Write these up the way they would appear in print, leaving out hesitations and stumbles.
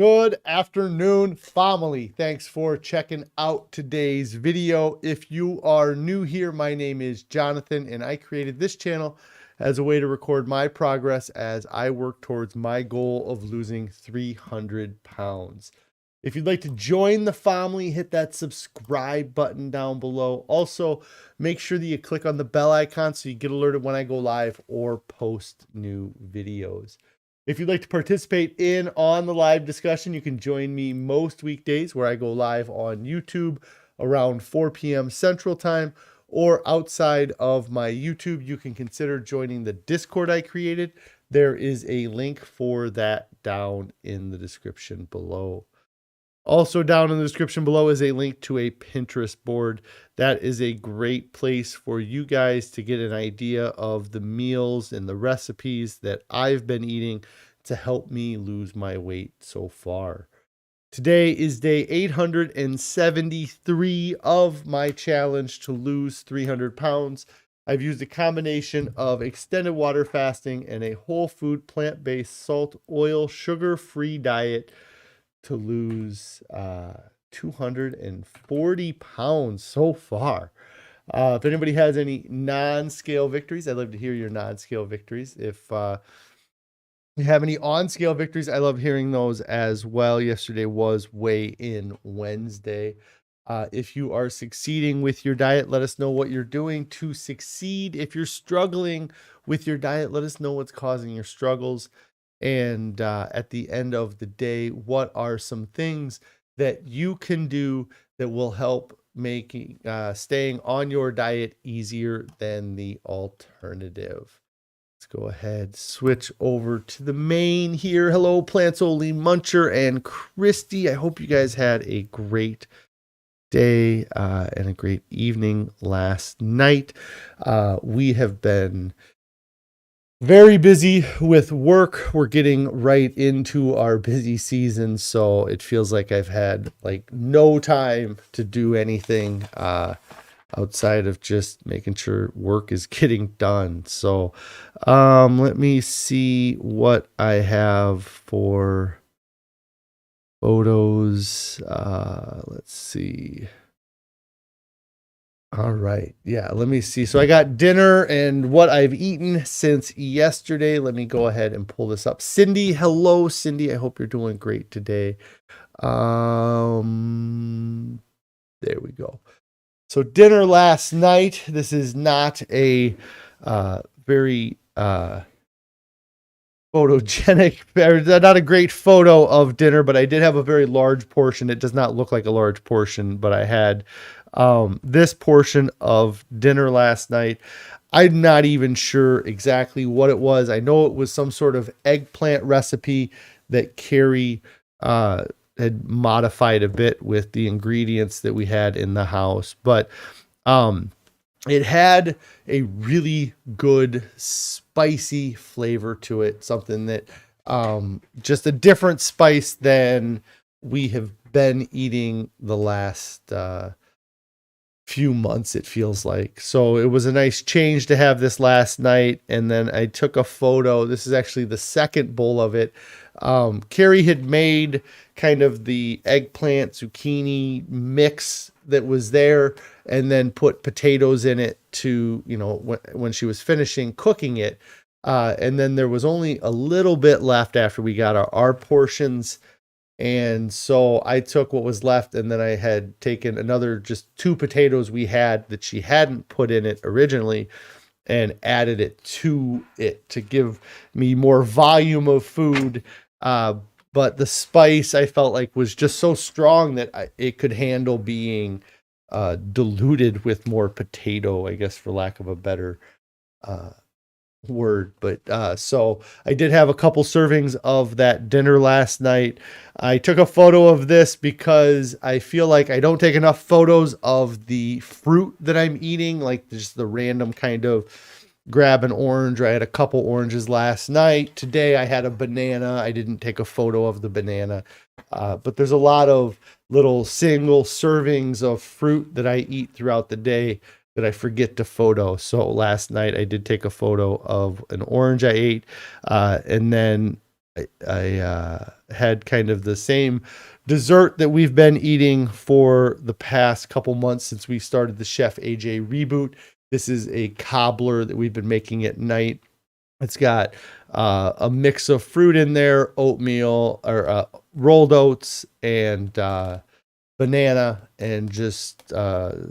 Good afternoon, family. Thanks for checking out today's video. If you are new here, my name is Jonathan, and I created this channel as a way to record my progress as I work towards my goal of losing 300 pounds. If you'd like to join the family, hit that subscribe button down below. Also, make sure that you click on the bell icon so you get alerted when I go live or post new videos. If you'd like to participate on the live discussion, you can join me most weekdays where I go live on YouTube around 4 p.m. Central Time, or outside of my YouTube, you can consider joining the Discord I created. There is a link for that down in the description below. Also down in the description below is a link to a Pinterest board. That is a great place for you guys to get an idea of the meals and the recipes that I've been eating to help me lose my weight so far. Today is day 873 of my challenge to lose 300 pounds. I've used a combination of extended water fasting and a whole food, plant-based, salt, oil, sugar-free diet to lose 240 pounds so far. If anybody has any non-scale victories, I'd love to hear your non-scale victories. If you have any on-scale victories, I love hearing those as well. Yesterday was weigh-in Wednesday. If you are succeeding with your diet, let us know what you're doing to succeed. If you're struggling with your diet, let us know what's causing your struggles. And at the end of the day, what are some things that you can do that will help making staying on your diet easier than the alternative? Let's go ahead, switch over to the main here. Hello, Plants Only Muncher and Christy. I hope you guys had a great day and a great evening last night. We have been very busy with work. We're getting right into our busy season, so it feels like I've had no time to do anything outside of just making sure work is getting done. So let me see what I have for photos. Let's see. All right. Yeah, let me see. So I got dinner and what I've eaten since yesterday. Let me go ahead and pull this up. Cindy, hello, Cindy. I hope you're doing great today. There we go. So dinner last night. This is not a very photogenic, not a great photo of dinner, but I did have a very large portion. It does not look like a large portion, but I had this portion of dinner last night. I'm not even sure exactly what it was. I know it was some sort of eggplant recipe that Carrie had modified a bit with the ingredients that we had in the house, but it had a really good spicy flavor to it, something that just a different spice than we have been eating the last few months, it feels like. So it was a nice change to have this last night. And then I took a photo. This is actually the second bowl of it. Carrie had made kind of the eggplant zucchini mix that was there, and then put potatoes in it to, when she was finishing cooking it. And then there was only a little bit left after we got our portions. And so I took what was left, and then I had taken another just 2 potatoes we had that she hadn't put in it originally and added it to give me more volume of food. But the spice I felt like was just so strong that it could handle being diluted with more potato, I guess, for lack of a better word. But so I did have a couple servings of that dinner last night. I took a photo of this because I feel like I don't take enough photos of the fruit that I'm eating, like just the random kind of grab an orange. I had a couple oranges last night. Today I had a banana. I didn't take a photo of the banana, but there's a lot of little single servings of fruit that I eat throughout the day that I forget to photo. So last night I did take a photo of an orange I ate, and then I had kind of the same dessert that we've been eating for the past couple months since we started the Chef AJ reboot. This is a cobbler that we've been making at night. It's got a mix of fruit in there, oatmeal or rolled oats and banana and just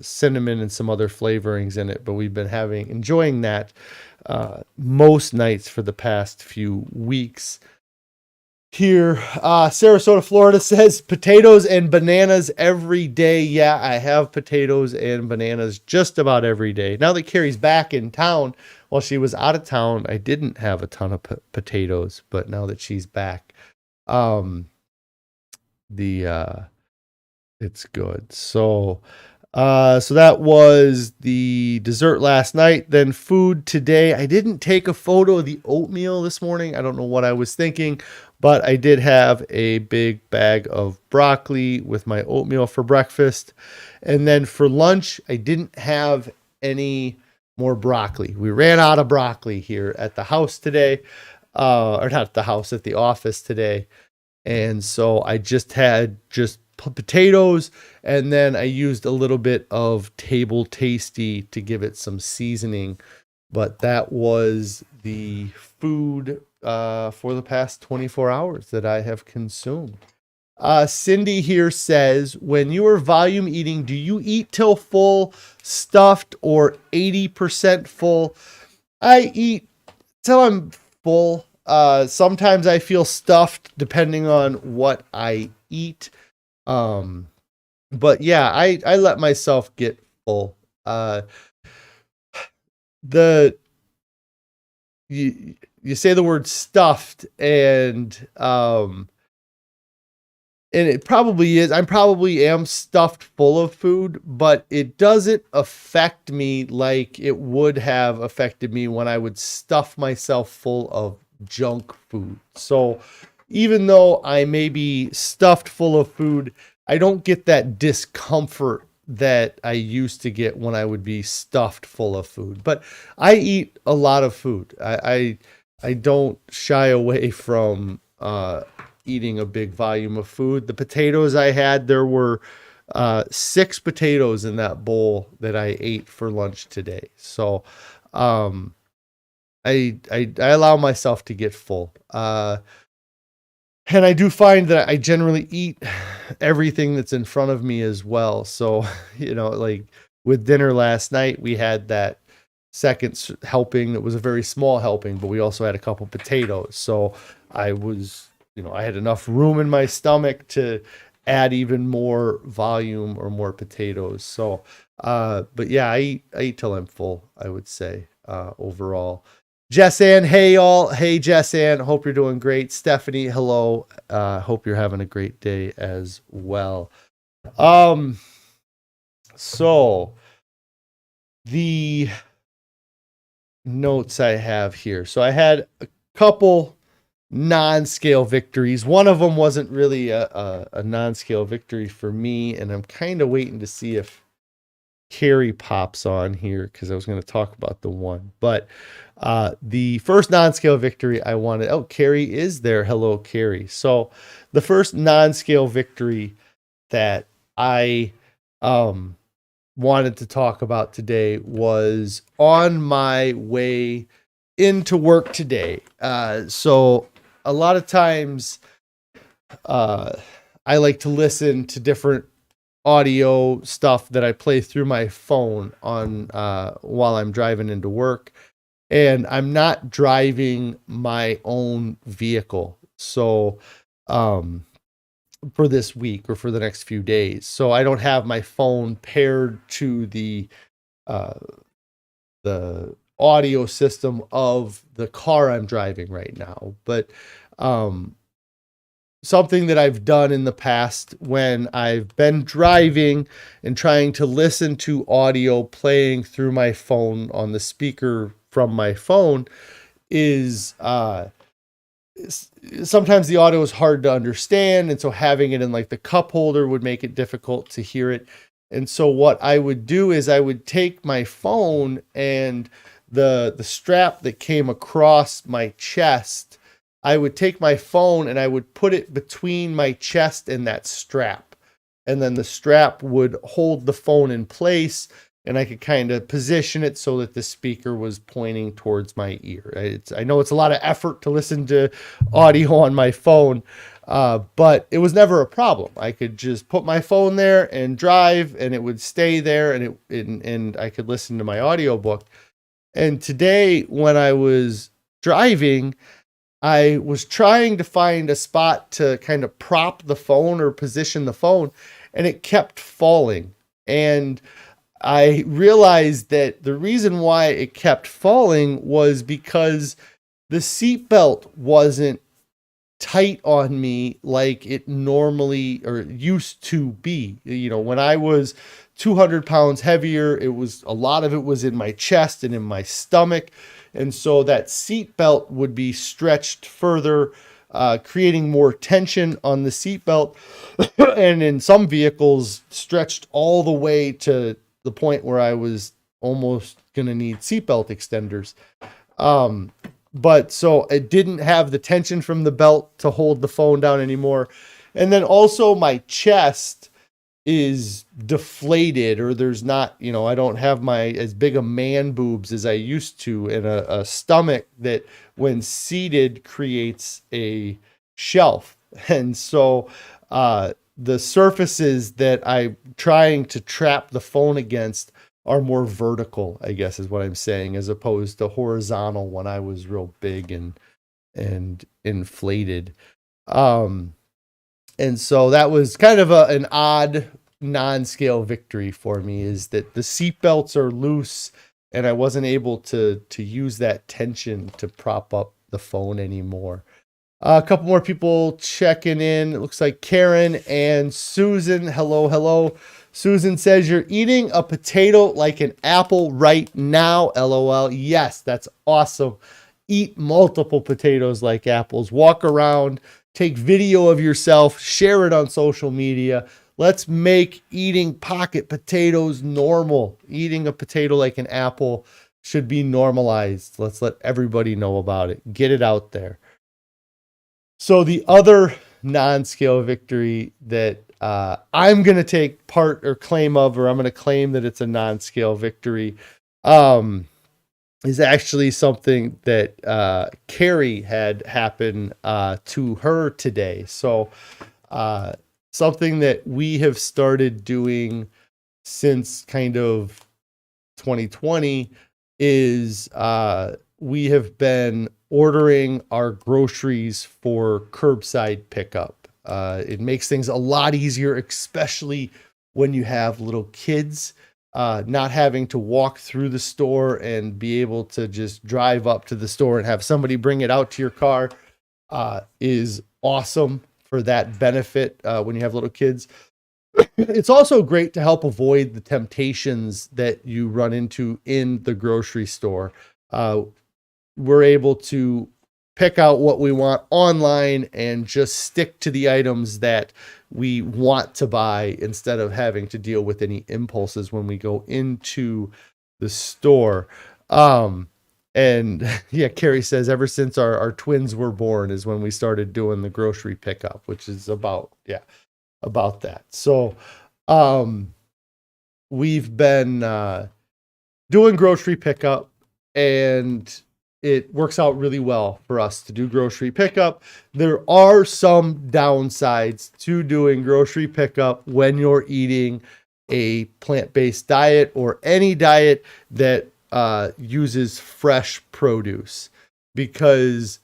cinnamon and some other flavorings in it. But we've been enjoying that most nights for the past few weeks. Here, Sarasota, Florida says potatoes and bananas every day. Yeah, I have potatoes and bananas just about every day. Now that Carrie's back in town, while she was out of town, I didn't have a ton of potatoes, but now that she's back, it's good. So that was the dessert last night. Then food today. I didn't take a photo of the oatmeal this morning. I don't know what I was thinking, but I did have a big bag of broccoli with my oatmeal for breakfast. And then for lunch, I didn't have any more broccoli. We ran out of broccoli here at the house today, or not at the house, at the office today. And so I just had potatoes, and then I used a little bit of Table Tasty to give it some seasoning. But that was the food for the past 24 hours that I have consumed. Cindy here says, when you are volume eating, do you eat till full, stuffed, or 80% full? I eat till I'm full. Sometimes I feel stuffed depending on what I eat. But yeah, I let myself get full. You say the word stuffed and it probably is. I probably am stuffed full of food, but it doesn't affect me like it would have affected me when I would stuff myself full of junk food. So even though I may be stuffed full of food, I don't get that discomfort that I used to get when I would be stuffed full of food. But I eat a lot of food. I don't shy away from eating a big volume of food. The potatoes I had, there were 6 potatoes in that bowl that I ate for lunch today. So I allow myself to get full. And I do find that I generally eat everything that's in front of me as well. So, like with dinner last night, we had that second helping that was a very small helping, but we also had a couple potatoes. So I was, I had enough room in my stomach to add even more volume or more potatoes. So, but yeah, I eat till I'm full, I would say, overall. Jess Ann, hey y'all. Hey Jess Ann, hope you're doing great. Stephanie, hello. Hope you're having a great day as well. So the notes I have here. So I had a couple non-scale victories. One of them wasn't really a non-scale victory for me, and I'm kind of waiting to see if Carrie pops on here because I was going to talk about the one. But the first non-scale victory I wanted, Carrie is there. Hello, Carrie. So the first non-scale victory that I wanted to talk about today was on my way into work today. So a lot of times I like to listen to different audio stuff that I play through my phone on while I'm driving into work, and I'm not driving my own vehicle. So for this week or for the next few days. So I don't have my phone paired to the audio system of the car I'm driving right now. But something that I've done in the past when I've been driving and trying to listen to audio playing through my phone on the speaker from my phone is sometimes the audio is hard to understand. And so having it in like the cup holder would make it difficult to hear it. And so what I would do is I would take my phone and the strap that came across my chest I would take my phone and I would put it between my chest and that strap. And then the strap would hold the phone in place, and I could kind of position it so that the speaker was pointing towards my ear. I know it's a lot of effort to listen to audio on my phone, but it was never a problem. I could just put my phone there and drive, and it would stay there, and I could listen to my audiobook. And today, when I was driving, I was trying to find a spot to kind of prop the phone or position the phone, and it kept falling. And I realized that the reason why it kept falling was because the seatbelt wasn't tight on me like it normally or used to be. You know, when I was 200 pounds heavier, a lot of it was in my chest and in my stomach. And so that seatbelt would be stretched further, creating more tension on the seatbelt. And in some vehicles, stretched all the way to the point where I was almost going to need seatbelt extenders. But so it didn't have the tension from the belt to hold the phone down anymore. And then also my chest is deflated, or there's not, I don't have as big a man boobs as I used to, and a stomach that when seated creates a shelf. And so the surfaces that I'm trying to trap the phone against are more vertical, I guess is what I'm saying, as opposed to horizontal when I was real big and inflated. And so that was kind of an odd non-scale victory for me, is that the seatbelts are loose and I wasn't able to use that tension to prop up the phone anymore. A couple more people checking in. It looks like Karen and Susan. Hello. Susan says, you're eating a potato like an apple right now, LOL. Yes, that's awesome. Eat multiple potatoes like apples. Walk around, take video of yourself, share it on social media. Let's make eating pocket potatoes normal. Eating a potato like an apple should be normalized. Let's let everybody know about it. Get it out there. So the other non-scale victory that I'm going to take part or claim of, or I'm going to claim that it's a non-scale victory, is actually something that Carrie had happen to her today. So something that we have started doing since kind of 2020 is we have been ordering our groceries for curbside pickup. It makes things a lot easier, especially when you have little kids. Not having to walk through the store and be able to just drive up to the store and have somebody bring it out to your car is awesome for that benefit when you have little kids. It's also great to help avoid the temptations that you run into in the grocery store. We're able to pick out what we want online and just stick to the items that we want to buy instead of having to deal with any impulses when we go into the store. And yeah, Carrie says ever since our twins were born is when we started doing the grocery pickup, which is about that. So we've been doing grocery pickup, and it works out really well for us to do grocery pickup. There are some downsides to doing grocery pickup when you're eating a plant-based diet or any diet that uses fresh produce, because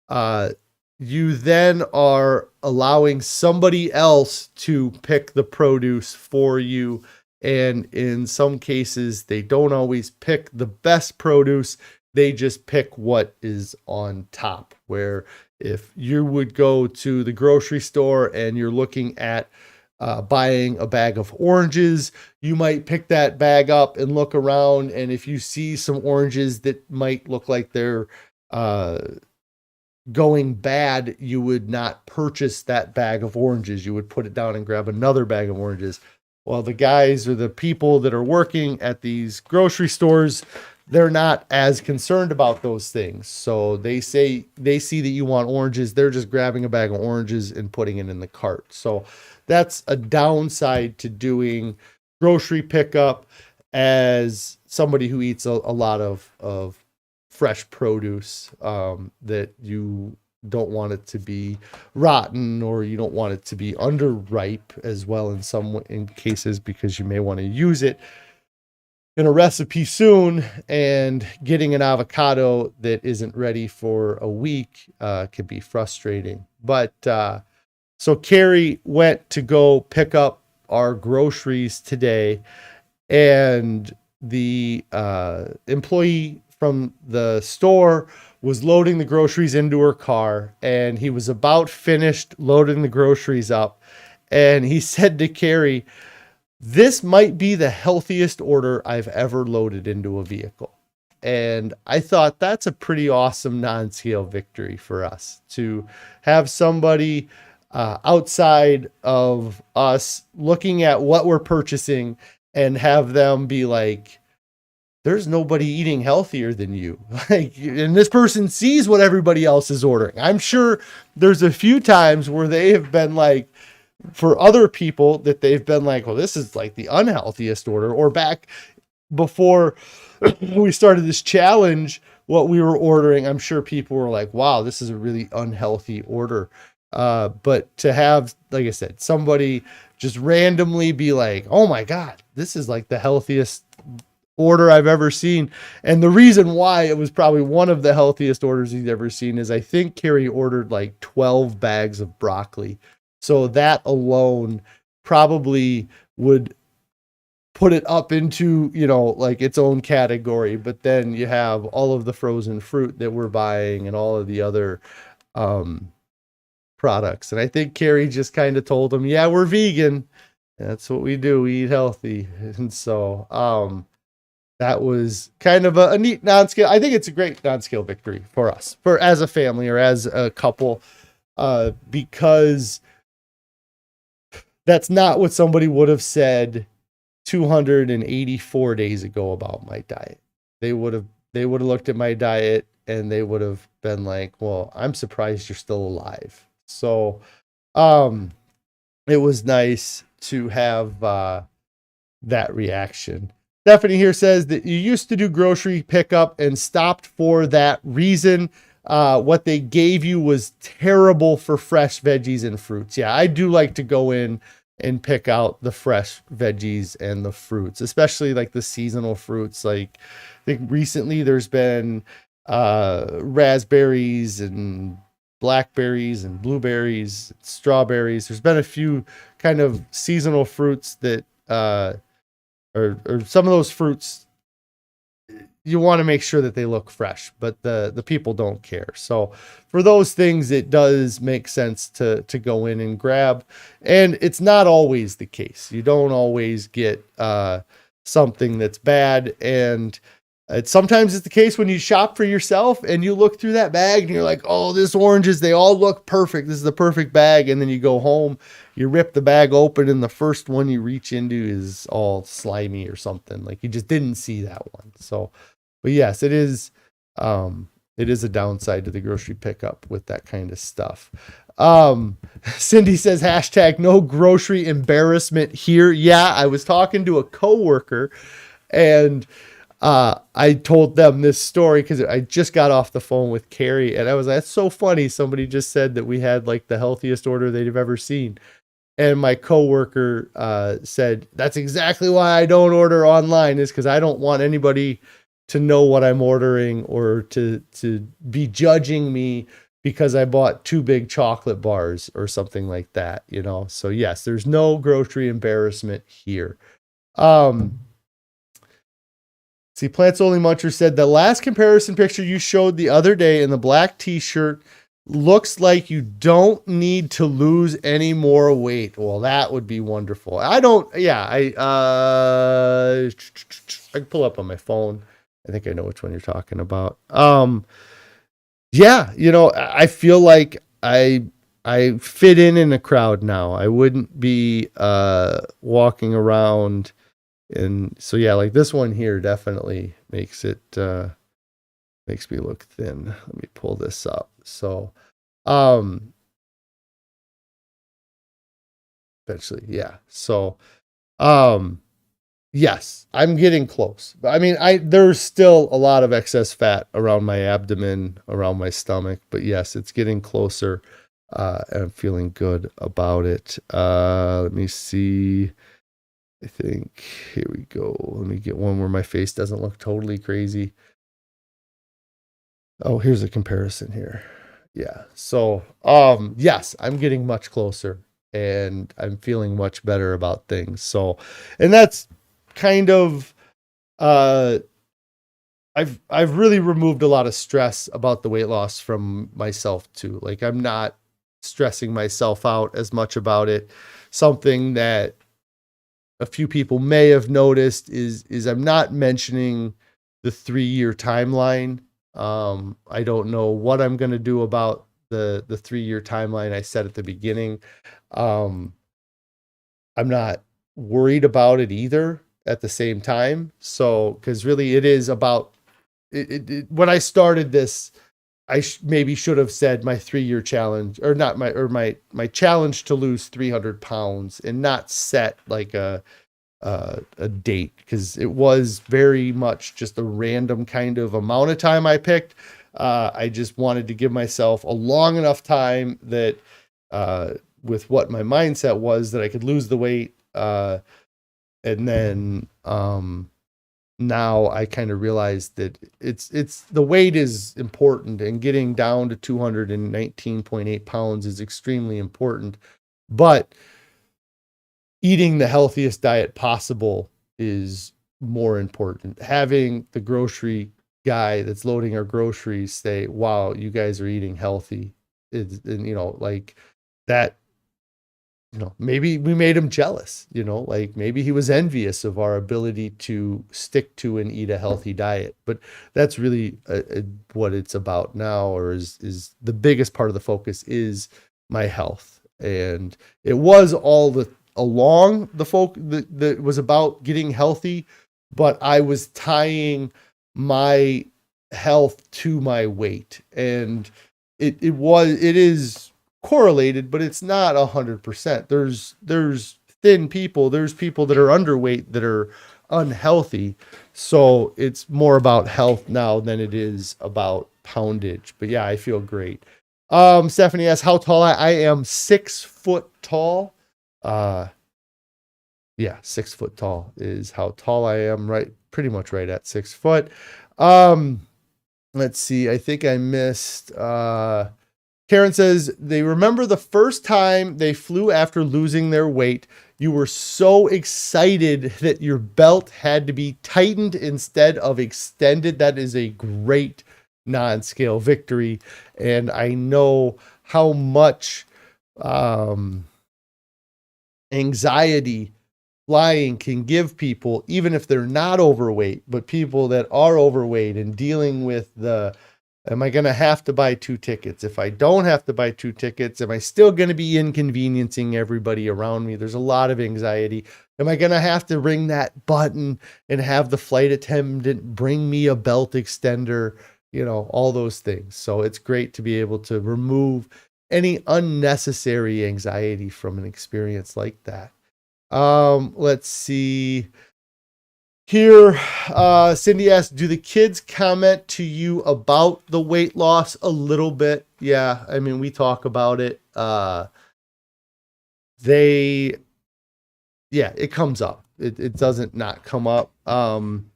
you then are allowing somebody else to pick the produce for you. And in some cases, they don't always pick the best produce. They just pick what is on top. Where if you would go to the grocery store and you're looking at buying a bag of oranges, you might pick that bag up and look around. And if you see some oranges that might look like they're going bad, you would not purchase that bag of oranges. You would put it down and grab another bag of oranges. Well, the guys or the people that are working at these grocery stores, they're not as concerned about those things. So they see that you want oranges, they're just grabbing a bag of oranges and putting it in the cart. So that's a downside to doing grocery pickup as somebody who eats a lot of fresh produce, that you don't want it to be rotten, or you don't want it to be underripe as well in cases, because you may want to use it in a recipe soon, and getting an avocado that isn't ready for a week can be frustrating. But so Carrie went to go pick up our groceries today, and the employee from the store was loading the groceries into her car, and he was about finished loading the groceries up, and he said to Carrie, "This might be the healthiest order I've ever loaded into a vehicle." And I thought that's a pretty awesome non-scale victory for us to have somebody outside of us looking at what we're purchasing and have them be like, "There's nobody eating healthier than you." Like, and this person sees what everybody else is ordering. I'm sure there's a few times where they have been like, for other people, that they've been like, "Well, this is like the unhealthiest order." Or back before we started this challenge, what we were ordering, I'm sure people were like, "Wow, this is a really unhealthy order." But to have, like I said, somebody just randomly be like, "Oh my God, this is like the healthiest order I've ever seen." And the reason why it was probably one of the healthiest orders he's ever seen is I think Carrie ordered like 12 bags of broccoli. So that alone probably would put it up into, like its own category. But then you have all of the frozen fruit that we're buying and all of the other products. And I think Carrie just kind of told him, "Yeah, we're vegan. That's what we do. We eat healthy." And so that was kind of a neat non-scale. I think it's a great non-scale victory for us, for as a family or as a couple, because that's not what somebody would have said 284 days ago about my diet. They would have looked at my diet and they would have been like, "Well, I'm surprised you're still alive." So it was nice to have that reaction. Stephanie here says that you used to do grocery pickup and stopped for that reason. What they gave you was terrible for fresh veggies and fruits. Yeah, I do like to go in and pick out the fresh veggies and the fruits, especially like the seasonal fruits. Like, I think recently there's been raspberries and blackberries and blueberries, strawberries. There's been a few kind of seasonal fruits that or some of those fruits, you want to make sure that they look fresh, but the people don't care. So for those things, it does make sense to go in and grab. And it's not always the case. You don't always get something that's bad. And sometimes it's the case when you shop for yourself and you look through that bag and you're like, "Oh, this oranges, they all look perfect. This is the perfect bag." And then you go home, you rip the bag open, and the first one you reach into is all slimy or something. Like, you just didn't see that one. So, but yes, it is a downside to the grocery pickup with that kind of stuff. Cindy says, #no grocery embarrassment here. Yeah, I was talking to a coworker and I told them this story because I just got off the phone with Carrie and I was like, "That's so funny. Somebody just said that we had like the healthiest order they'd have ever seen." And my coworker said, "That's exactly why I don't order online, is because I don't want anybody to know what I'm ordering or to be judging me because I bought 2 big chocolate bars or something like that, So yes, there's no grocery embarrassment here. See, Plants Only Muncher said, "The last comparison picture you showed the other day in the black t-shirt looks like you don't need to lose any more weight." Well, that would be wonderful. I can pull up on my phone. I think I know which one you're talking about. I feel like I fit in a crowd now. I wouldn't be walking around And so, yeah, like this one here definitely makes it, makes me look thin. Let me pull this up. So, eventually, yeah. So, yes, I'm getting close. I mean, there's still a lot of excess fat around my abdomen, around my stomach, but yes, it's getting closer. And I'm feeling good about it. Let me see. I think here we go. Let me get one where my face doesn't look totally crazy. Oh, here's a comparison here. Yeah. So, yes, I'm getting much closer and I'm feeling much better about things. So, and that's kind of, I've really removed a lot of stress about the weight loss from myself too. Like I'm not stressing myself out as much about it. Something that a few people may have noticed is I'm not mentioning the 3-year timeline. I don't know what I'm going to do about the 3-year timeline I said at the beginning. I'm not worried about it either at the same time. So, because really it is about when I started this, I maybe should have said my 3-year challenge, or not my challenge to lose 300 pounds, and not set like a date, because it was very much just a random kind of amount of time I picked. I just wanted to give myself a long enough time that, with what my mindset was, that I could lose the weight. And then, now I kind of realized that it's the weight is important, and getting down to 219.8 pounds is extremely important, but eating the healthiest diet possible is more important. Having the grocery guy that's loading our groceries say, wow, you guys are eating healthy, is, and like that, maybe we made him jealous, like maybe he was envious of our ability to stick to and eat a healthy diet. But that's really what it's about now, or is the biggest part of the focus is my health. And it was all along the that was about getting healthy, but I was tying my health to my weight, and it is correlated, but it's not 100%. There's thin people, there's people that are underweight that are unhealthy. So it's more about health now than it is about poundage. But yeah, I feel great. Stephanie asks how tall I am. 6 foot tall. Yeah, 6 foot tall is how tall I am, right? Pretty much right at 6 foot. Let's see. I think I missed, Karen says they remember the first time they flew after losing their weight. You were so excited that your belt had to be tightened instead of extended. That is a great non-scale victory. And I know how much anxiety flying can give people, even if they're not overweight, but people that are overweight and dealing with am I going to have to buy 2 tickets? If I don't have to buy 2 tickets, am I still going to be inconveniencing everybody around me? There's a lot of anxiety. Am I going to have to ring that button and have the flight attendant bring me a belt extender? All those things. So it's great to be able to remove any unnecessary anxiety from an experience like that. Let's see. Here, Cindy asks, do the kids comment to you about the weight loss a little bit? Yeah, I mean, we talk about it. It comes up. It doesn't not come up. And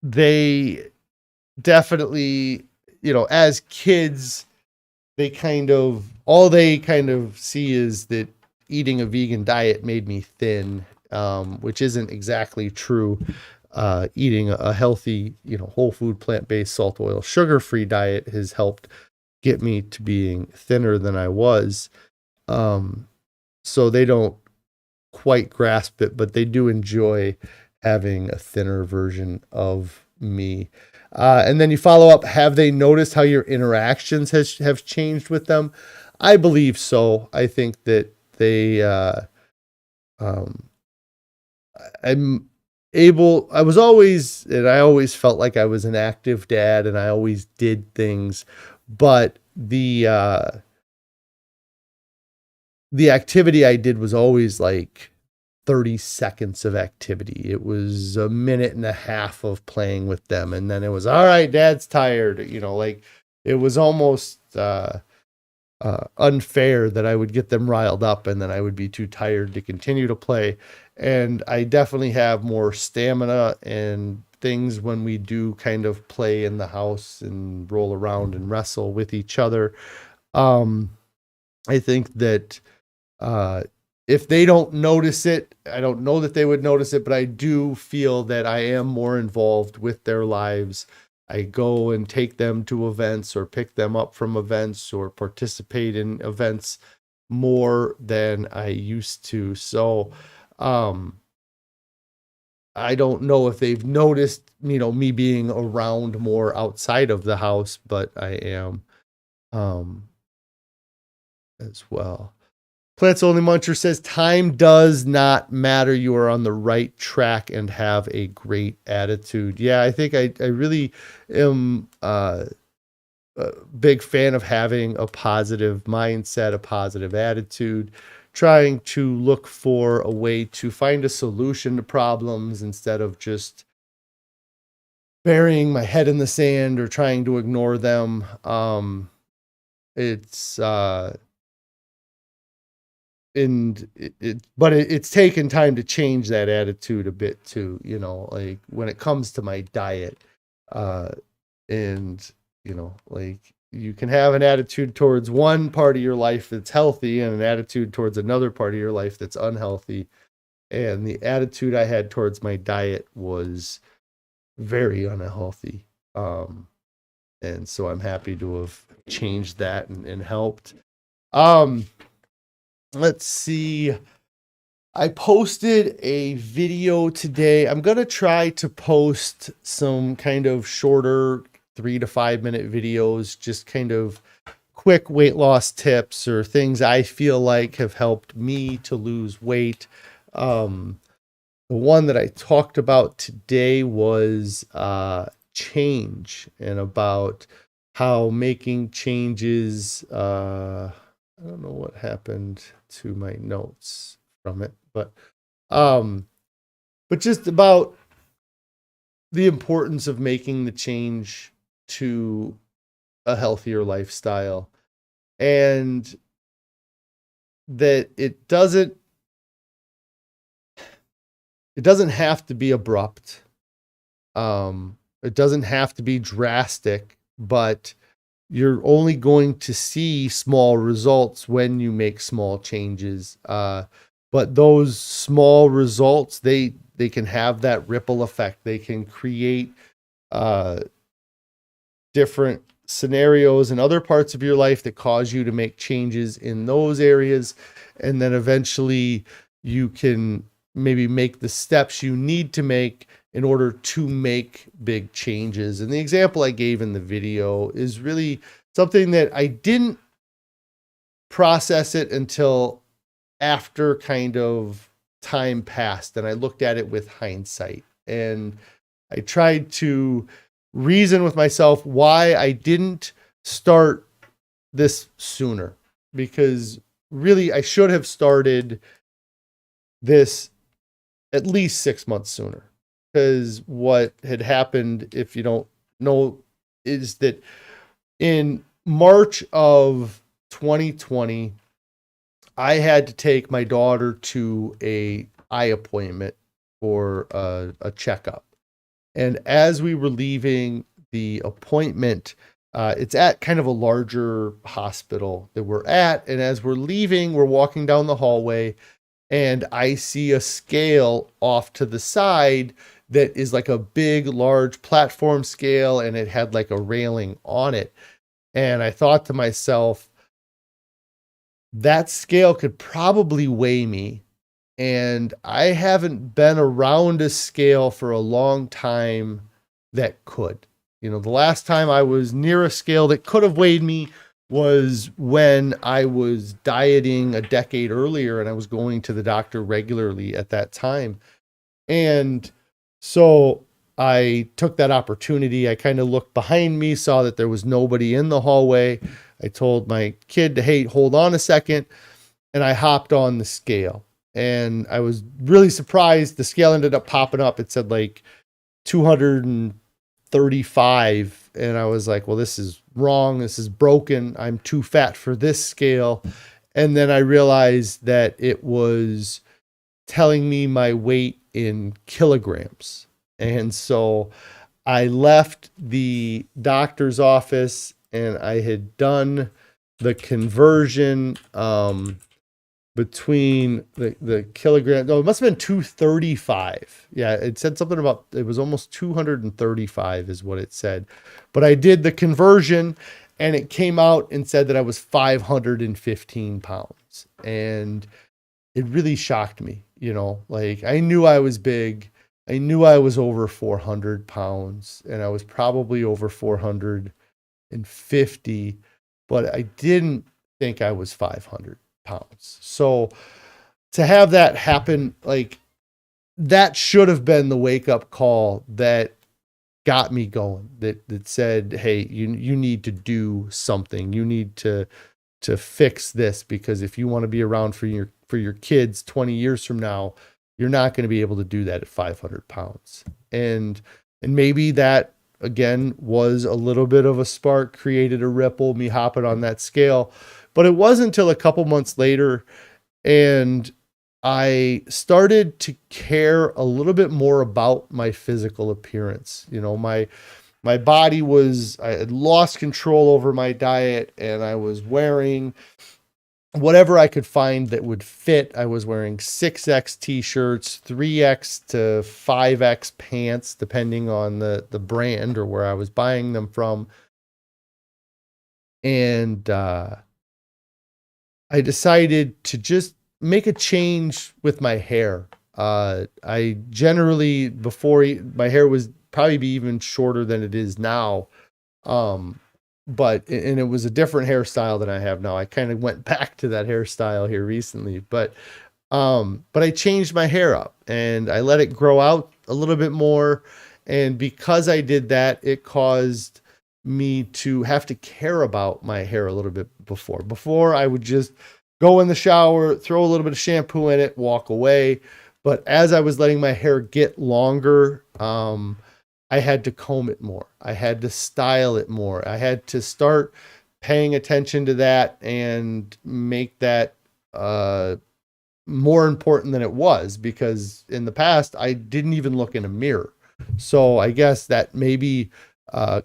they definitely, as kids, all they kind of see is that eating a vegan diet made me thin, which isn't exactly true. Eating a healthy, whole food, plant-based, salt, oil, sugar-free diet has helped get me to being thinner than I was. So they don't quite grasp it, but they do enjoy having a thinner version of me. And then you follow up, have they noticed how your interactions have changed with them? I believe so. I think that they Um, I'm I was always, and I always felt like I was an active dad and I always did things, but the activity I did was always like 30 seconds of activity. It was a minute and a half of playing with them. And then it was, all right, dad's tired. Like it was almost unfair that I would get them riled up and then I would be too tired to continue to play. And I definitely have more stamina and things when we do kind of play in the house and roll around and wrestle with each other. I think that if they don't notice it, I don't know that they would notice it, but I do feel that I am more involved with their lives. I go and take them to events or pick them up from events or participate in events more than I used to. So, I don't know if they've noticed, me being around more outside of the house, but I am, as well. Plants Only Muncher says, time does not matter. You are on the right track and have a great attitude. Yeah, I think I really am a big fan of having a positive mindset, a positive attitude, trying to look for a way to find a solution to problems instead of just burying my head in the sand or trying to ignore them. It's it's taken time to change that attitude a bit too, like when it comes to my diet, and like you can have an attitude towards one part of your life that's healthy and an attitude towards another part of your life that's unhealthy. And the attitude I had towards my diet was very unhealthy. And so I'm happy to have changed that and helped. Let's see. I posted a video today. I'm going to try to post some kind of shorter 3 to 5 minute videos, just kind of quick weight loss tips or things I feel like have helped me to lose weight. The one that I talked about today was change and about how making changes, I don't know what happened to my notes from it, but just about the importance of making the change to a healthier lifestyle, and that it doesn't have to be abrupt. It doesn't have to be drastic, but you're only going to see small results when you make small changes. But those small results, they can have that ripple effect. They can create different scenarios in other parts of your life that cause you to make changes in those areas. And then eventually you can maybe make the steps you need to make in order to make big changes. And the example I gave in the video is really something that I didn't process it until after kind of time passed, and I looked at it with hindsight. And I tried to reason with myself why I didn't start this sooner, because really I should have started this at least 6 months sooner. Because what had happened, if you don't know, is that in March of 2020, I had to take my daughter to an eye appointment for a checkup. And as we were leaving the appointment, it's at kind of a larger hospital that we're at. And as we're leaving, we're walking down the hallway, and I see a scale off to the side that is like a big, large platform scale, and it had like a railing on it. And I thought to myself, that scale could probably weigh me. And I haven't been around a scale for a long time that could. The last time I was near a scale that could have weighed me was when I was dieting a decade earlier and I was going to the doctor regularly at that time. And so I took that opportunity. I kind of looked behind me, saw that there was nobody in the hallway. I told my kid to, hey, hold on a second. And I hopped on the scale. And I was really surprised. The scale ended up popping up. It said like 235. And I was like, well, this is wrong. This is broken. I'm too fat for this scale. And then I realized that it was telling me my weight in kilograms. And so I left the doctor's office and I had done the conversion between the kilogram. No, it must have been 235. Yeah, it said something about, it was almost 235 is what it said. But I did the conversion and it came out and said that I was 515 pounds. And it really shocked me, like I knew I was big. I knew I was over 400 pounds and I was probably over 450, but I didn't think I was 500 pounds. So to have that happen, like that should have been the wake up call that got me going, that said, hey, you need to do something. You need to fix this, because if you want to be around for your kids 20 years from now, you're not going to be able to do that at 500 pounds. And maybe that again was a little bit of a spark, created a ripple, me hopping on that scale. But it wasn't until a couple months later and I started to care a little bit more about my physical appearance. My body I had lost control over my diet and I was wearing whatever I could find that would fit. I was wearing 6X t-shirts, 3X to 5X pants, depending on the brand or where I was buying them from. And I decided to just make a change with my hair. I generally, before my hair was probably be even shorter than it is now. But it was a different hairstyle than I have now. I kind of went back to that hairstyle here recently, but I changed my hair up and I let it grow out a little bit more. And because I did that, it caused me to have to care about my hair a little bit before. Before I would just go in the shower, throw a little bit of shampoo in it, walk away. But as I was letting my hair get longer, I had to comb it more. I had to style it more. I had to start paying attention to that and make that more important than it was, because in the past I didn't even look in a mirror. So I guess that maybe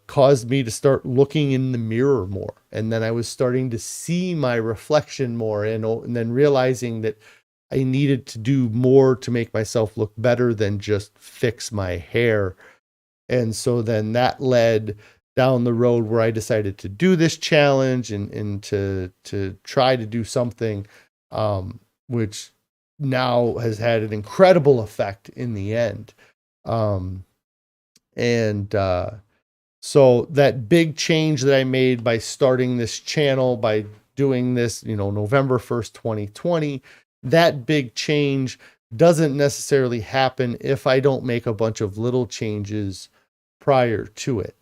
caused me to start looking in the mirror more. And then I was starting to see my reflection more and then realizing that I needed to do more to make myself look better than just fix my hair. And so then that led down the road where I decided to do this challenge and to try to do something, which now has had an incredible effect in the end. So that big change that I made by starting this channel, by doing this, November 1st, 2020, that big change doesn't necessarily happen if I don't make a bunch of little changes prior to it.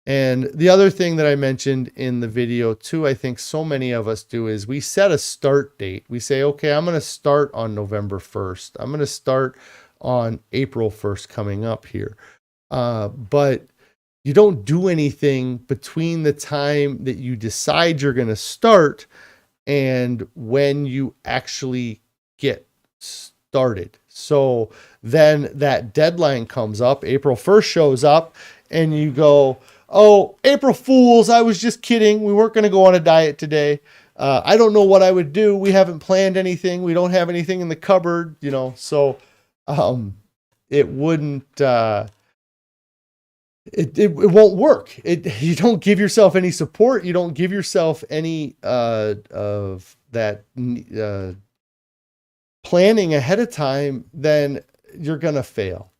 And the other thing that I mentioned in the video too, I think so many of us do, is we set a start date. We say, okay, I'm going to start on November 1st. I'm going to start on April 1st coming up here. But you don't do anything between the time that you decide you're going to start and when you actually get started. So then that deadline comes up, April 1st shows up, and you go, oh, April Fools, I was just kidding. We weren't going to go on a diet today. I don't know what I would do. We haven't planned anything. We don't have anything in the cupboard, so it wouldn't, it won't work. You don't give yourself any support. You don't give yourself any of that planning ahead of time, then you're going to fail.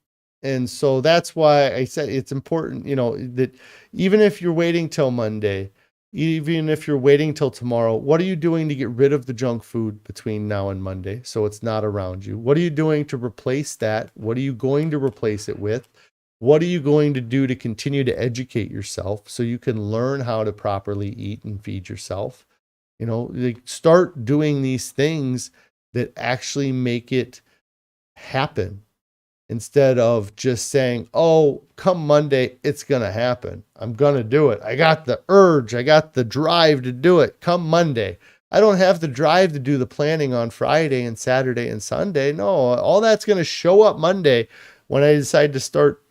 And so that's why I said it's important, that even if you're waiting till Monday, even if you're waiting till tomorrow, what are you doing to get rid of the junk food between now and Monday so it's not around you? What are you doing to replace that? What are you going to replace it with? What are you going to do to continue to educate yourself so you can learn how to properly eat and feed yourself? You know, like, start doing these things that actually make it happen, instead of just saying, oh, come Monday, it's going to happen. I'm going to do it. I got the urge. I got the drive to do it. Come Monday. I don't have the drive to do the planning on Friday and Saturday and Sunday. No, all that's going to show up Monday when I decide to start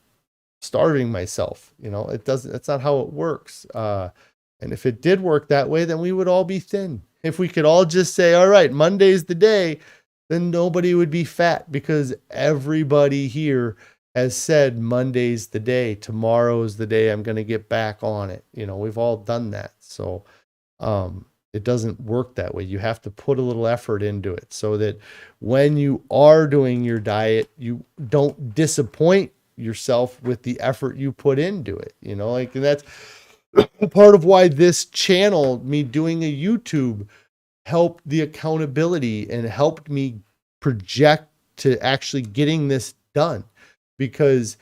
starving myself. You know, that's not how it works. And if it did work that way, then we would all be thin. If we could all just say, all right, Monday's the day, then nobody would be fat, because everybody here has said Monday's the day, tomorrow's the day I'm going to get back on it. You know, we've all done that. So it doesn't work that way. You have to put a little effort into it so that when you are doing your diet, you don't disappoint yourself with the effort you put into it. You know, like, and that's part of why this channel, me doing a YouTube, helped the accountability and helped me project to actually getting this done. Because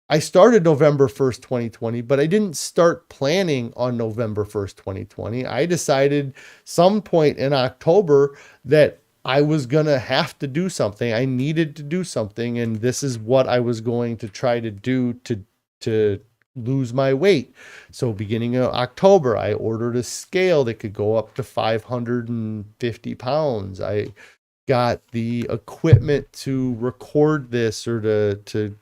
I started November 1st, 2020, but I didn't start planning on November 1st, 2020. I decided some point in October that I was going to have to do something. I needed to do something. And this is what I was going to try to do to lose my weight. So beginning of October, I ordered a scale that could go up to 550 pounds. I got the equipment to record this, or to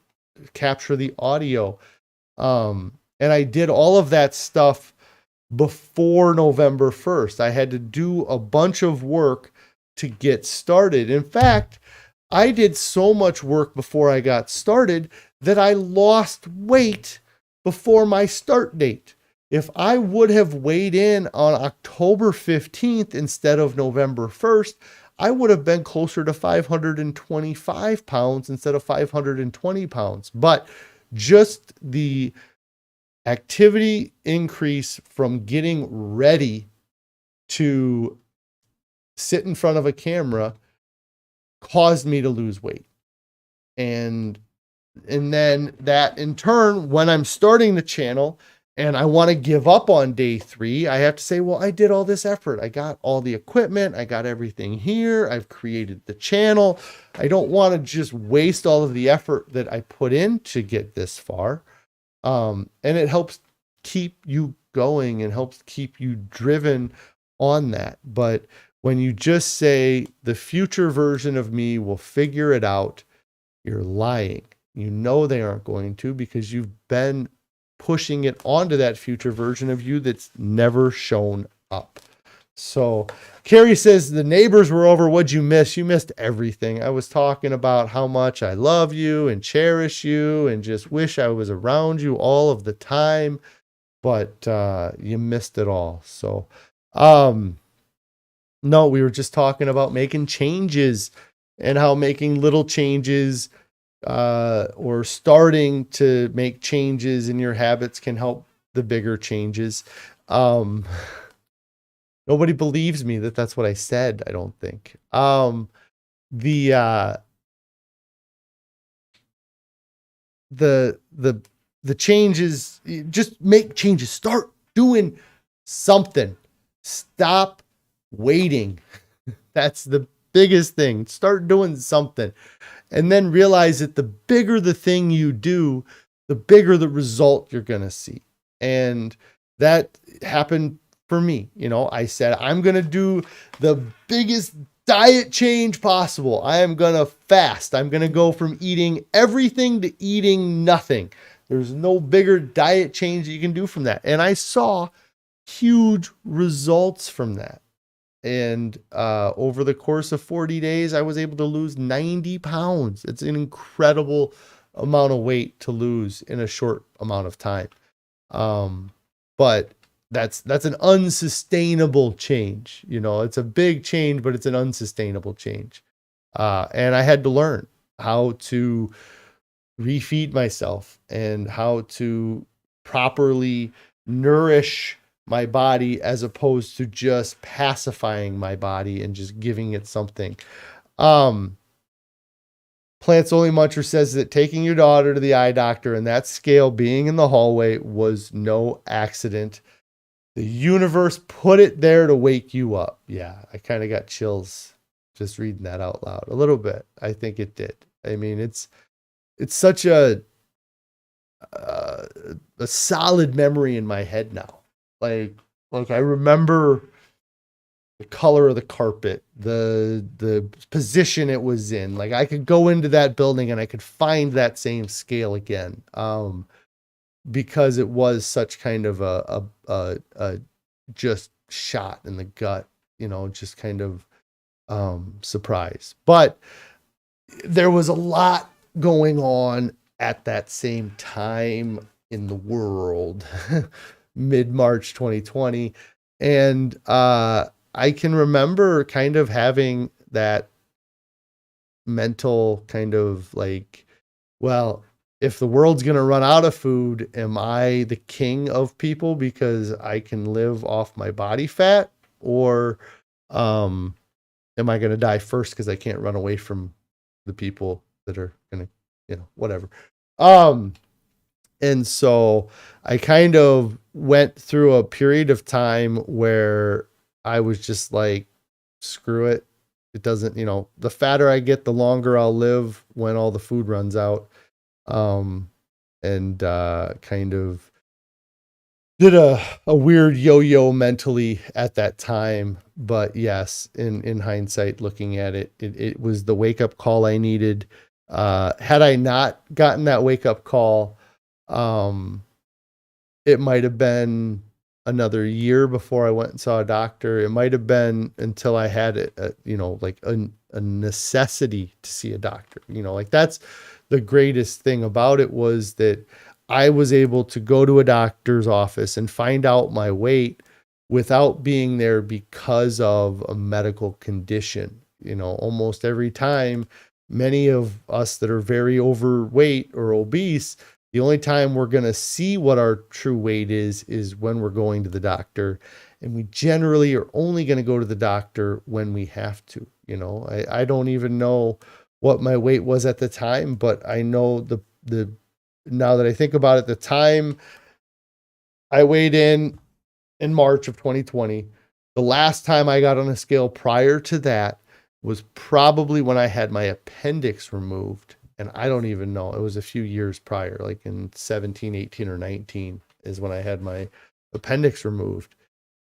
capture the audio. And I did all of that stuff before November 1st. I had to do a bunch of work to get started. In fact, I did so much work before I got started that I lost weight before my start date. If I would have weighed in on October 15th instead of November 1st, I would have been closer to 525 pounds instead of 520 pounds. But just the activity increase from getting ready to sit in front of a camera caused me to lose weight. And then that in turn, when I'm starting the channel and I want to give up on day 3, I have to say, well, I did all this effort. I got all the equipment. I got everything here. I've created the channel. I don't want to just waste all of the effort that I put in to get this far. And it helps keep you going and helps keep you driven on that. But when you just say the future version of me will figure it out, you're lying. You know they aren't going to, because you've been pushing it onto that future version of you that's never shown up. So Carrie says, the neighbors were over. What'd you miss? You missed everything. I was talking about how much I love you and cherish you and just wish I was around you all of the time, but you missed it all. So no, we were just talking about making changes and how making little changes or starting to make changes in your habits can help the bigger changes. Nobody believes me that that's what I said, I don't think. The changes, just make changes. Start doing something. Stop waiting. That's the biggest thing. Start doing something. And then realize that the bigger the thing you do, the bigger the result you're going to see. And that happened for me. You know, I said, I'm going to do the biggest diet change possible. I am going to fast. I'm going to go from eating everything to eating nothing. There's no bigger diet change that you can do from that. And I saw huge results from that. And over the course of 40 days, I was able to lose 90 pounds. It's an incredible amount of weight to lose in a short amount of time. But that's an unsustainable change. You know, it's a big change, but it's an unsustainable change. And I had to learn how to refeed myself and how to properly nourish my body as opposed to just pacifying my body and just giving it something. Plants Only Muncher says that taking your daughter to the eye doctor and that scale being in the hallway was no accident. The universe put it there to wake you up. Yeah, I kind of got chills just reading that out loud a little bit. I think it did. I mean, it's such a solid memory in my head now. Like I remember the color of the carpet, the position it was in. Like I could go into that building and I could find that same scale again. Because it was such kind of a just shot in the gut, just kind of surprise. But there was a lot going on at that same time in the world, mid-March 2020. And I can remember kind of having that mental kind of like, well, if the world's going to run out of food, am I the king of people because I can live off my body fat? Or am I going to die first because I can't run away from the people that are going to, whatever. And so I kind of went through a period of time where I was just like, screw it. It doesn't, the fatter I get, the longer I'll live when all the food runs out. And kind of did a weird yo-yo mentally at that time. But yes, in hindsight, looking at it, it was the wake-up call I needed. Had I not gotten that wake-up call, it might have been another year before I went and saw a doctor. It might have been until I had a necessity to see a doctor. Like that's the greatest thing about it, was that I was able to go to a doctor's office and find out my weight without being there because of a medical condition. Almost every time, many of us that are very overweight or obese, the only time we're going to see what our true weight is when we're going to the doctor. And we generally are only going to go to the doctor when we have to. I don't even know what my weight was at the time, but I know the now that I think about it, the time I weighed in March of 2020, the last time I got on a scale prior to that was probably when I had my appendix removed. And I don't even know, it was a few years prior, like in 17, 18 or 19 is when I had my appendix removed.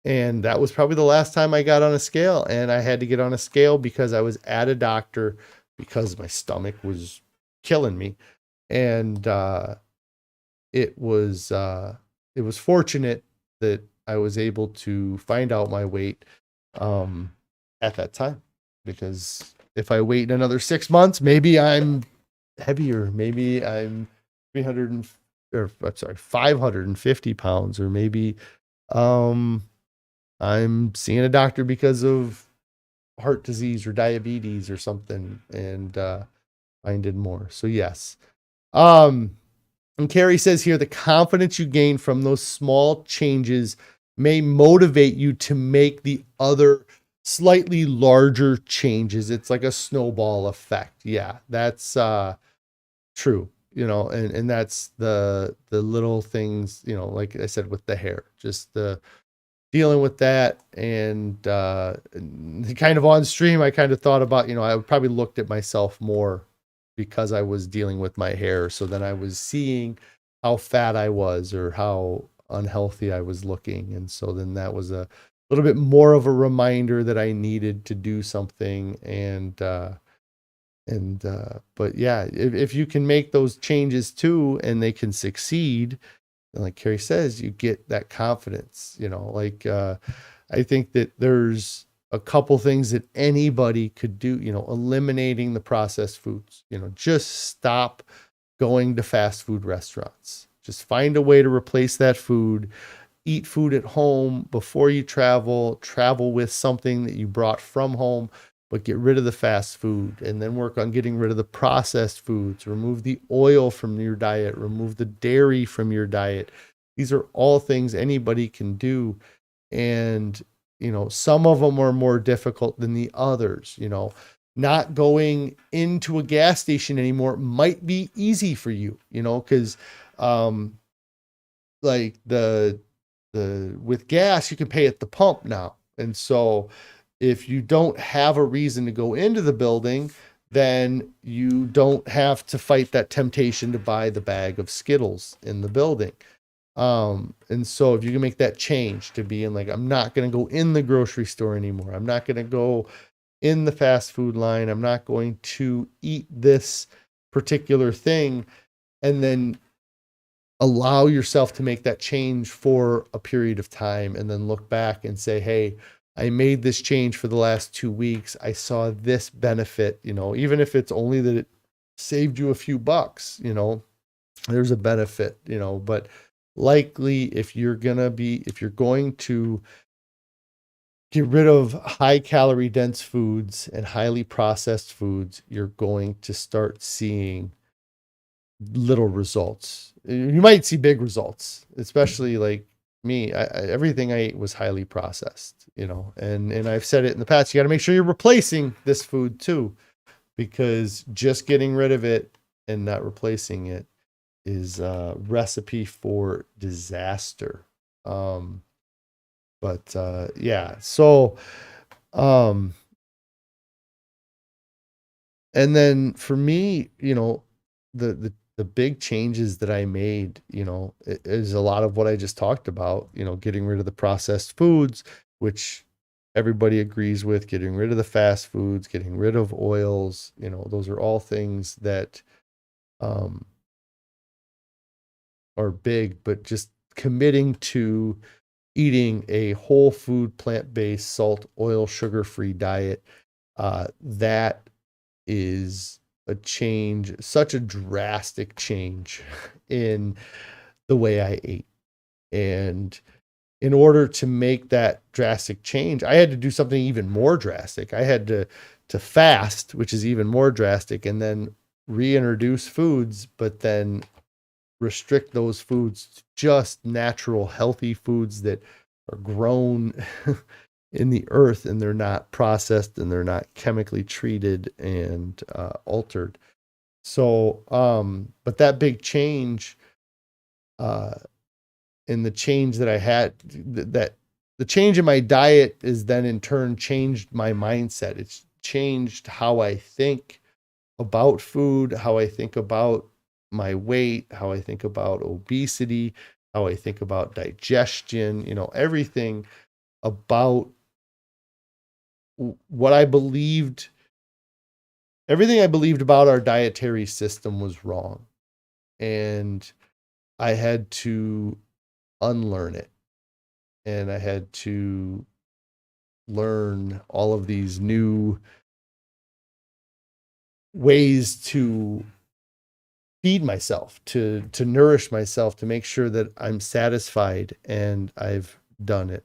And that was probably the last time I got on a scale. And I had to get on a scale because I was at a doctor because my stomach was killing me. And it was fortunate that I was able to find out my weight at that time, because if I wait another 6 months, maybe I'm heavier, maybe I'm 550 pounds, or maybe I'm seeing a doctor because of heart disease or diabetes or something, and I did more. So yes. And Carrie says here, the confidence you gain from those small changes may motivate you to make the other slightly larger changes. It's like a snowball effect. Yeah, that's true. And that's the little things, like I said, with the hair, just the dealing with that. And kind of on stream, I kind of thought about, I probably looked at myself more because I was dealing with my hair. So then I was seeing how fat I was or how unhealthy I was looking. And so then that was a little bit more of a reminder that I needed to do something. But yeah, if you can make those changes too, and they can succeed, like Carrie says, you get that confidence, I think that there's a couple things that anybody could do, eliminating the processed foods, just stop going to fast food restaurants. Just find a way to replace that food. Eat food at home before you travel with something that you brought from home, but get rid of the fast food, and then work on getting rid of the processed foods. Remove the oil from your diet, remove the dairy from your diet. These are all things anybody can do. And, some of them are more difficult than the others. Not going into a gas station anymore might be easy for you, because like the with gas, you can pay at the pump now. And so if you don't have a reason to go into the building, then you don't have to fight that temptation to buy the bag of Skittles in the building. And so if you can make that change to being like, I'm not going to go in the grocery store anymore. I'm not going to go in the fast food line. I'm not going to eat this particular thing. And then allow yourself to make that change for a period of time, and then look back and say, hey, I made this change for the last 2 weeks. I saw this benefit, even if it's only that it saved you a few bucks, there's a benefit, but likely if you're going to get rid of high calorie dense foods and highly processed foods, you're going to start seeing little results. You might see big results, especially like me. Everything I ate was highly processed, and I've said it in the past, you got to make sure you're replacing this food too, because just getting rid of it and not replacing it is a recipe for disaster. Yeah. So, and then for me, the big changes that I made, is a lot of what I just talked about, getting rid of the processed foods, which everybody agrees with, getting rid of the fast foods, getting rid of oils, those are all things that are big, but just committing to eating a whole food, plant-based, salt, oil, sugar-free diet, that is a change, such a drastic change in the way I ate. And in order to make that drastic change, I had to do something even more drastic. I had to fast, which is even more drastic, and then reintroduce foods, but then restrict those foods to just natural, healthy foods that are grown in the earth, and they're not processed and they're not chemically treated and altered. So, but that big change, in the change that I had, that the change in my diet is then in turn changed my mindset. It's changed how I think about food, how I think about my weight, how I think about obesity, how I think about digestion, everything about what I believed, everything I believed about our dietary system was wrong. And I had to unlearn it. And I had to learn all of these new ways to feed myself, to nourish myself, to make sure that I'm satisfied, and I've done it.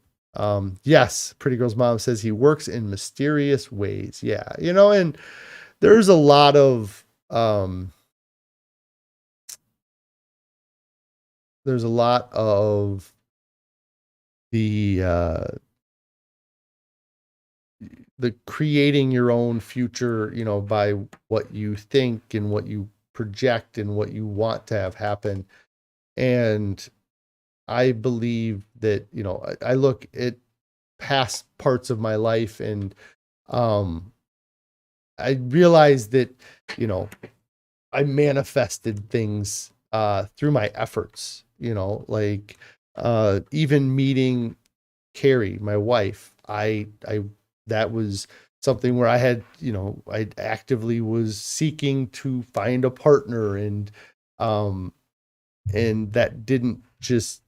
Yes, Pretty Girl's mom says he works in mysterious ways. Yeah, and there's a lot of the creating your own future, by what you think and what you project and what you want to have happen. And I believe that, I look at past parts of my life, and I realized that, I manifested things through my efforts, like even meeting Carrie, my wife. That was something where I had, I actively was seeking to find a partner, and that didn't just,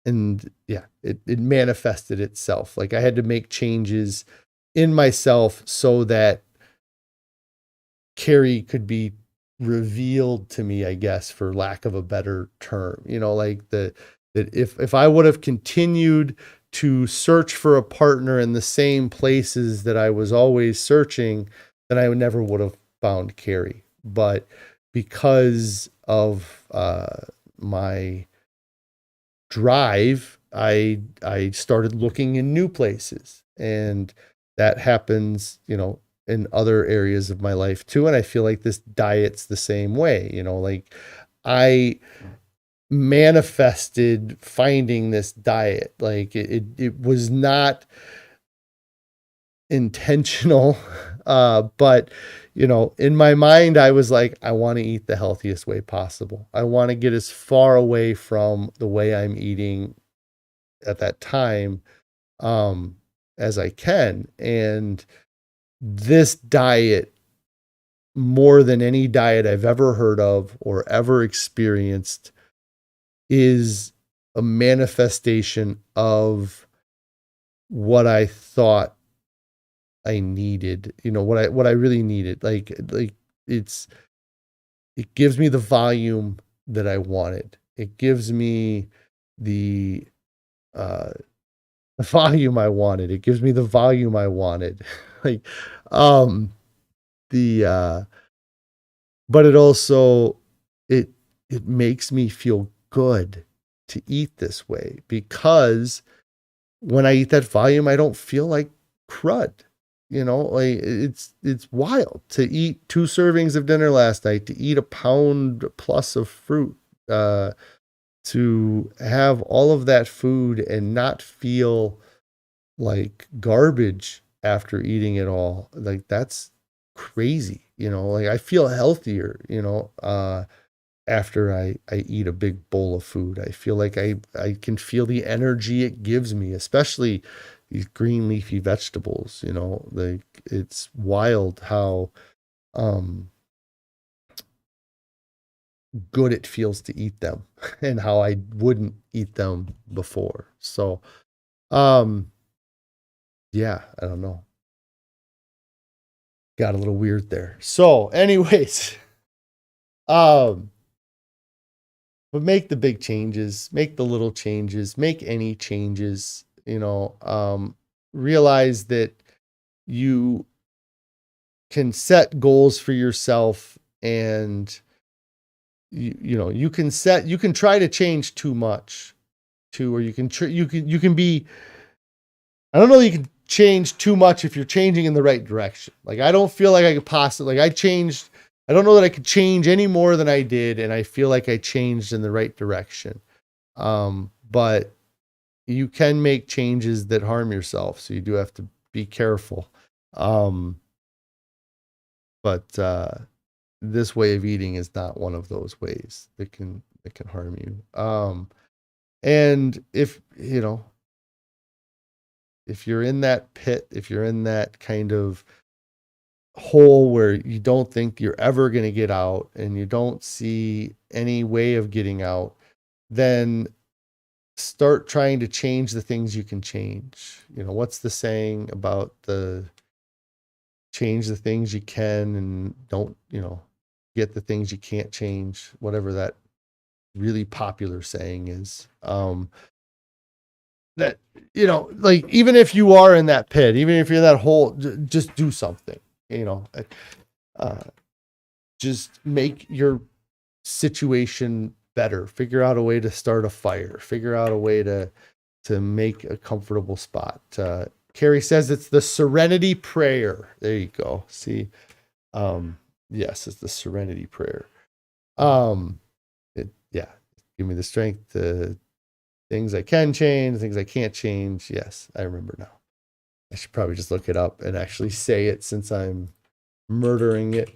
and yeah, it manifested itself. Like I had to make changes in myself so that Carrie could be revealed to me, I guess, for lack of a better term, like that if I would have continued to search for a partner in the same places that I was always searching, then I never would have found Carrie. But because of my drive, I started looking in new places, and that happens, in other areas of my life too. And I feel like this diet's the same way, like I manifested finding this diet. Like it was not intentional. But in my mind, I was like, I want to eat the healthiest way possible. I want to get as far away from the way I'm eating at that time, as I can. And this diet, more than any diet I've ever heard of or ever experienced, is a manifestation of what I thought I needed, what I really needed. Like it gives me the volume that I wanted. It gives me the volume I wanted. It gives me the volume I wanted. like, the, but it also, it makes me feel good to eat this way, because when I eat that volume, I don't feel like crud. Like it's wild to eat 2 servings of dinner last night, to eat a pound plus of fruit, to have all of that food and not feel like garbage after eating it all. Like that's crazy. Like I feel healthier, after I eat a big bowl of food. I feel like I can feel the energy it gives me, especially these green leafy vegetables. Like it's wild how good it feels to eat them and how I wouldn't eat them before. So yeah, I don't know. Got a little weird there. So anyways, but make the big changes, make the little changes, make any changes, realize that you can set goals for yourself, and you can try to change too much too, or you can be, I don't know, you can change too much if you're changing in the right direction. Like, I don't feel like I could possibly, like I don't know that I could change any more than I did. And I feel like I changed in the right direction. But you can make changes that harm yourself. So you do have to be careful. But this way of eating is not one of those ways that can harm you. And if you're in that pit, if you're in that kind of hole where you don't think you're ever going to get out and you don't see any way of getting out, then start trying to change the things you can change. What's the saying about change the things you can and don't, get the things you can't change, whatever that really popular saying is. That, like, even if you are in that pit, even if you're in that hole, just do something. Just make your situation better. Figure out a way to start a fire. Figure out a way to make a comfortable spot. Carrie says it's the serenity prayer. There you go. See, yes, it's the serenity prayer. Yeah, give me the strength to things I can change, things I can't change. Yes, I remember now. I should probably just look it up and actually say it, since I'm murdering it.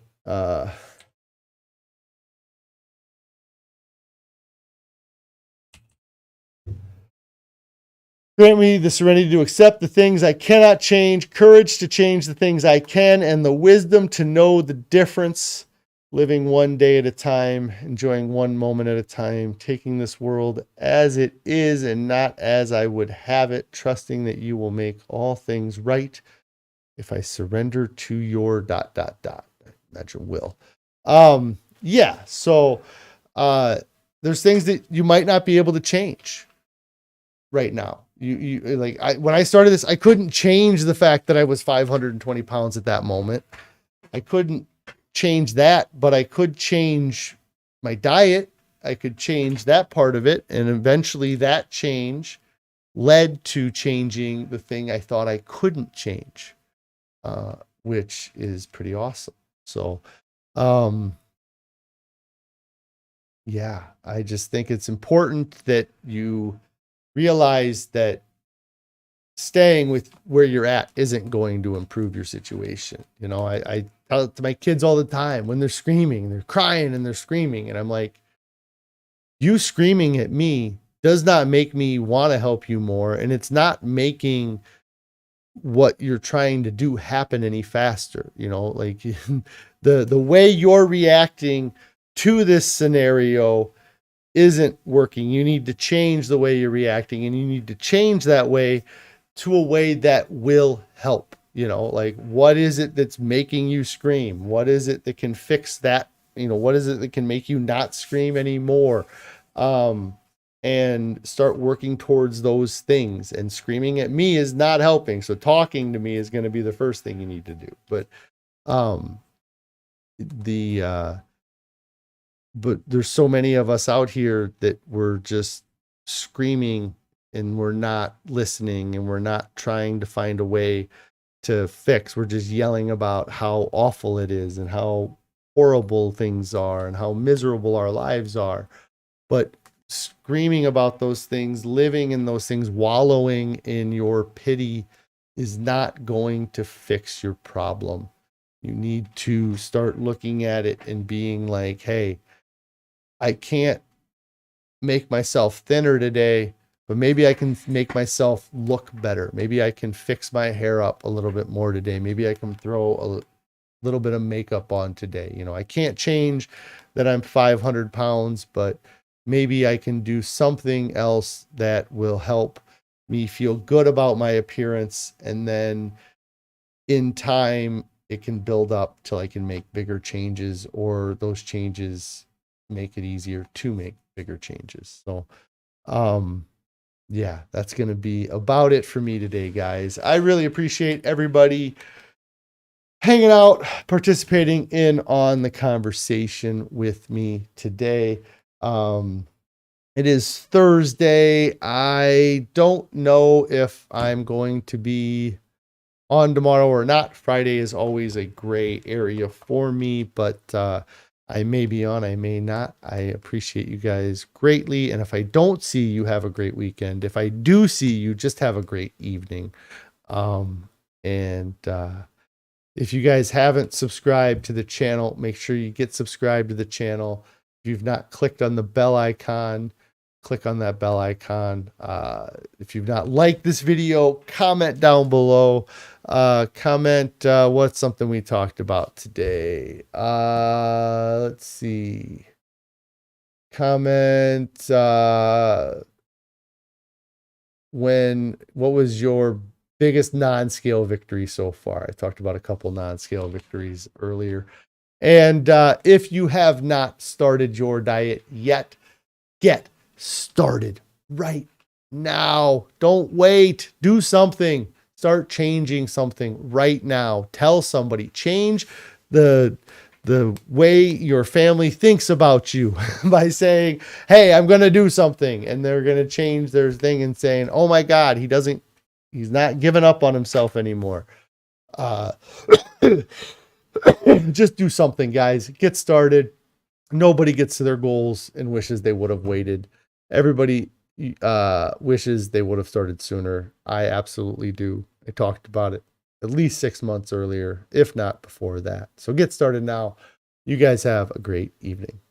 Grant me the serenity to accept the things I cannot change, courage to change the things I can, and the wisdom to know the difference, living one day at a time, enjoying one moment at a time, taking this world as it is and not as I would have it, trusting that you will make all things right if I surrender to your ... I imagine will. Yeah. So there's things that you might not be able to change right now. When I started this, I couldn't change the fact that I was 520 pounds at that moment. I couldn't change that, but I could change my diet. I could change that part of it. And eventually that change led to changing the thing I thought I couldn't change, which is pretty awesome. So, yeah, I just think it's important that you realize that staying with where you're at isn't going to improve your situation. You know, I tell it to my kids all the time when they're screaming, they're crying and they're screaming. And I'm like, you screaming at me does not make me want to help you more. And it's not making what you're trying to do happen any faster. You know, like the way you're reacting to this scenario isn't working. You need to change the way you're reacting, and you need to change that way to a way that will help. You know, like, what is it that's making you scream? What is it that can fix that? You know, what is it that can make you not scream anymore? And start working towards those things. And screaming at me is not helping. So talking to me is going to be the first thing you need to do. But but there's so many of us out here that we're just screaming and we're not listening, and we're not trying to find a way to fix. We're just yelling about how awful it is and how horrible things are and how miserable our lives are. But screaming about those things, living in those things, wallowing in your pity is not going to fix your problem. You need to start looking at it and being like, hey, I can't make myself thinner today, but maybe I can make myself look better. Maybe I can fix my hair up a little bit more today. Maybe I can throw a little bit of makeup on today. You know, I can't change that I'm 500 pounds, but maybe I can do something else that will help me feel good about my appearance. And then in time, it can build up till I can make bigger changes, or those changes make it easier to make bigger changes. So, yeah, that's going to be about it for me today, guys. I really appreciate everybody hanging out, participating in on the conversation with me today. It is Thursday. I don't know if I'm going to be on tomorrow or not. Friday is always a gray area for me, but I may be on, I may not. I appreciate you guys greatly. And if I don't see you, have a great weekend. If I do see you, just have a great evening. If you guys haven't subscribed to the channel, make sure you get subscribed to the channel. If you've not clicked on the bell icon, click on that bell icon. If you've not liked this video, comment down below. Comment what's something we talked about today. Let's see. Comment what was your biggest non-scale victory so far? I talked about a couple non-scale victories earlier. And if you have not started your diet yet, get started right now. Don't wait. Do something. Start changing something right now. Tell somebody. Change the way your family thinks about you by saying, hey, I'm going to do something. And they're going to change their thing and saying, oh my God, he's not giving up on himself anymore. Just do something, guys. Get started. Nobody gets to their goals and wishes they would have waited. Everybody wishes they would have started sooner. I absolutely do. I talked about it at least 6 months earlier, if not before that. So get started now. You guys have a great evening.